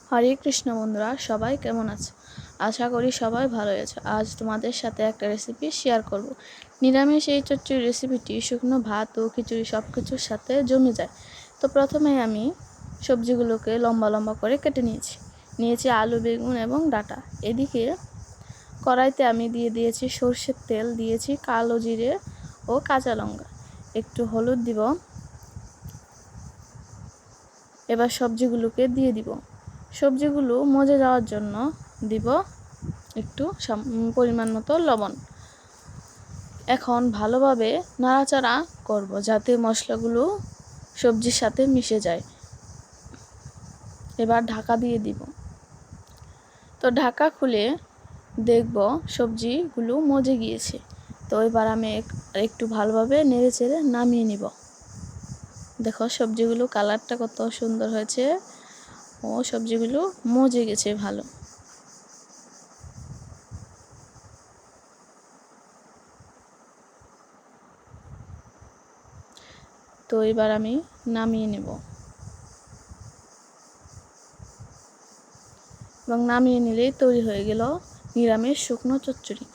হরে কৃষ্ণ বন্ধুরা, সবাই কেমন আছে? আশা করি সবাই ভালো আছে। আজ তোমাদের সাথে একটা রেসিপি শেয়ার করব। নিরামিষ এই চচ্চড়ি রেসিপিটি শুকনো ভাত ও খিচুড়ি সব কিছুর সাথে জমে যায়। তো প্রথমে আমি সবজিগুলোকে লম্বা লম্বা করে কেটে নিয়েছি আলু, বেগুন এবং ডাঁটা। এদিকে কড়াইতে আমি দিয়ে দিয়েছি সরষের তেল, দিয়েছি কালো জিরে ও কাঁচা লঙ্কা, একটু হলুদ দিব। এবার সবজিগুলোকে দিয়ে দিব। সবজিগুলো মজে যাওয়ার জন্য দিব একটু পরিমাণ মতো লবণ। এখন ভালোভাবে নাড়াচাড়া করব যাতে মশলাগুলো সবজির সাথে মিশে যায়। এবার ঢাকা দিয়ে দিব। তো ঢাকা খুলে দেখব সবজিগুলো মজে গিয়েছে। তো এবার আমি একটু ভালোভাবে নেড়েচেড়ে নামিয়ে নিব। দেখো সবজিগুলো কালারটা কত সুন্দর হয়েছে ও সবজিগুলো মজে গেছে ভালো। তো এবার আমি নামিয়ে নেব এবং নামিয়ে নিলেই তৈরি হয়ে গেল নিরামিষ শুকনো চচ্চড়ি।